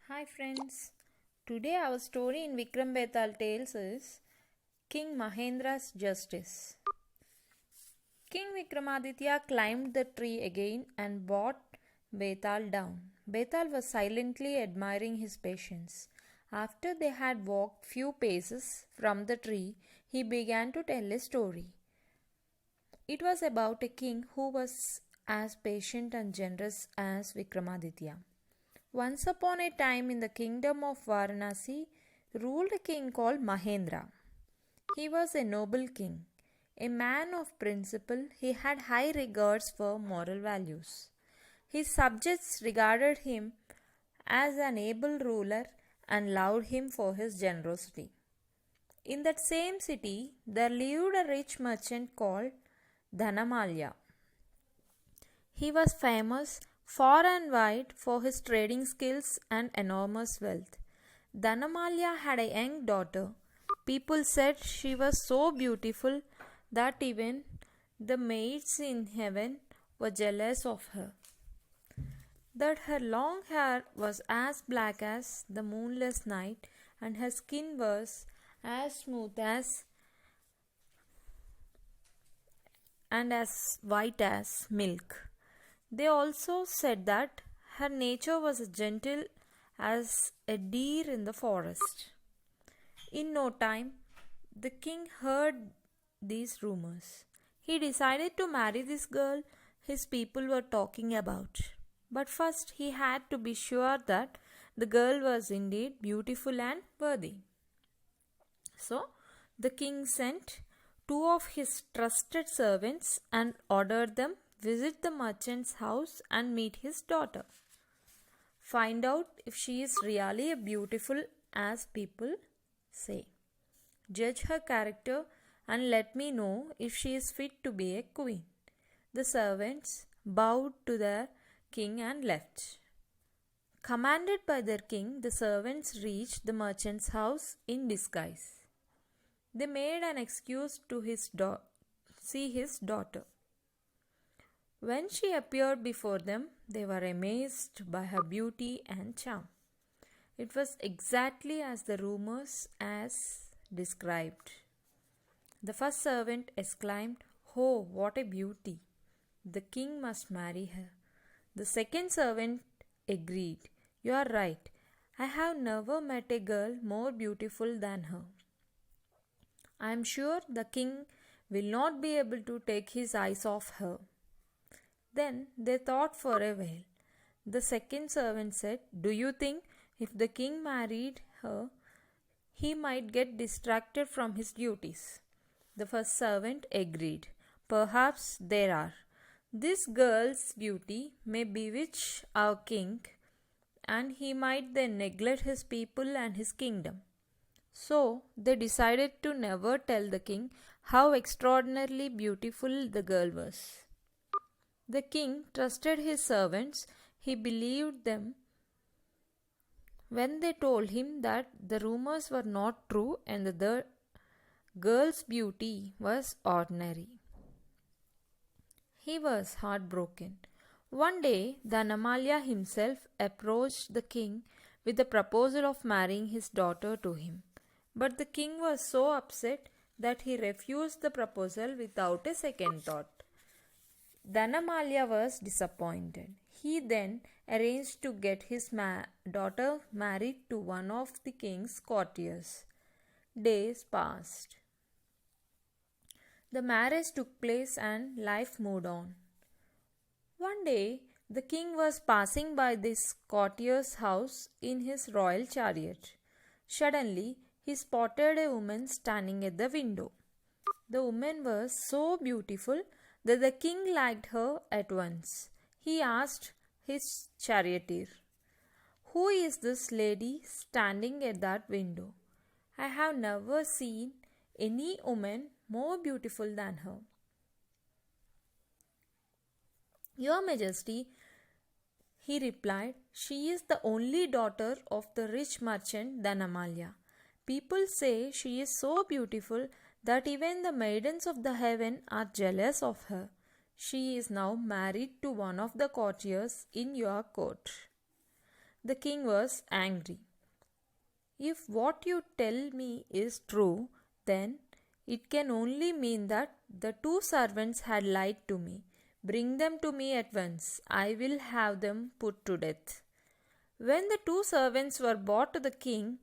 Hi friends. Today our story in Vikram Betal Tales is King Mahendra's Justice. King Vikramaditya climbed the tree again and brought Betal down. Betal was silently admiring his patience. After they had walked few paces from the tree, he began to tell a story. It was about a king who was as patient and generous as Vikramaditya. Once upon a time in the kingdom of Varanasi ruled a king called Mahendra. He was a noble king, a man of principle. He had high regards for moral values. His subjects regarded him as an able ruler and loved him for his generosity. In that same city, there lived a rich merchant called Dhanamalya. He was famous far and wide for his trading skills and enormous wealth. Dhanamalya had a young daughter. People said she was so beautiful that even the maids in heaven were jealous of her. That her long hair was as black as the moonless night and her skin was as smooth as and as white as milk. They also said that her nature was as gentle as a deer in the forest. In no time, the king heard these rumors. He decided to marry this girl his people were talking about. But first, he had to be sure that the girl was indeed beautiful and worthy. So, the king sent two of his trusted servants and ordered them visit the merchant's house and meet his daughter. Find out if she is really beautiful as people say. Judge her character and let me know if she is fit to be a queen. The servants bowed to their king and left. Commanded by their king, the servants reached the merchant's house in disguise. They made an excuse to see his daughter. When she appeared before them, they were amazed by her beauty and charm. It was exactly as the rumors as described. The first servant exclaimed, "Oh, what a beauty! The king must marry her." The second servant agreed, "You are right. I have never met a girl more beautiful than her. I am sure the king will not be able to take his eyes off her." Then they thought for a while. The second servant said, "Do you think if the king married her, he might get distracted from his duties?" The first servant agreed. "Perhaps there are. This girl's beauty may bewitch our king, and he might then neglect his people and his kingdom." So they decided to never tell the king how extraordinarily beautiful the girl was. The king trusted his servants. He believed them when they told him that the rumors were not true and the girl's beauty was ordinary. He was heartbroken. One day, Dhanamalya himself approached the king with the proposal of marrying his daughter to him. But the king was so upset that he refused the proposal without a second thought. Dhanamalya was disappointed. He then arranged to get his daughter married to one of the king's courtiers. Days passed. The marriage took place and life moved on. One day, the king was passing by this courtier's house in his royal chariot. Suddenly, he spotted a woman standing at the window. The woman was so beautiful that the king liked her at once. He asked his charioteer, "Who is this lady standing at that window? I have never seen any woman more beautiful than her." "Your Majesty," he replied, "she is the only daughter of the rich merchant Dhanamalya. People say she is so beautiful that even the maidens of the heaven are jealous of her. She is now married to one of the courtiers in your court." The king was angry. If what you tell me is true, then it can only mean that the two servants had lied to me. Bring them to me at once. I will have them put to death. When the two servants were brought to the king,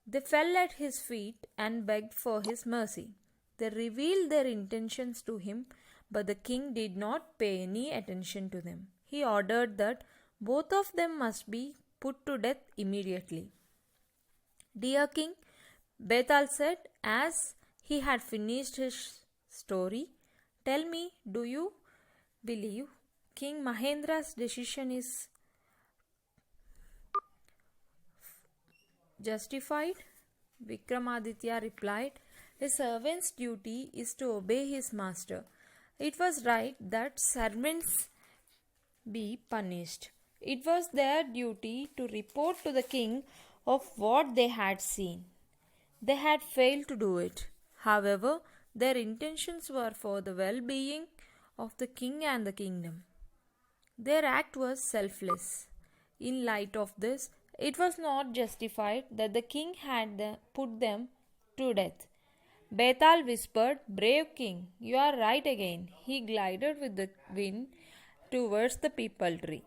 they fell at his feet and begged for his mercy. They revealed their intentions to him, but the king did not pay any attention to them. He ordered that both of them must be put to death immediately. Dear king, Bethal said as he had finished his story, tell me, do you believe King Mahendra's decision is justified? Vikramaditya replied, a servant's duty is to obey his master. It was right that servants be punished. It was their duty to report to the king of what they had seen. They had failed to do it. However, their intentions were for the well being of the king and the kingdom. Their act was selfless. In light of this, it was not justified that the king had put them to death. Bethal whispered, brave king, you are right again. He glided with the wind towards the peepal tree.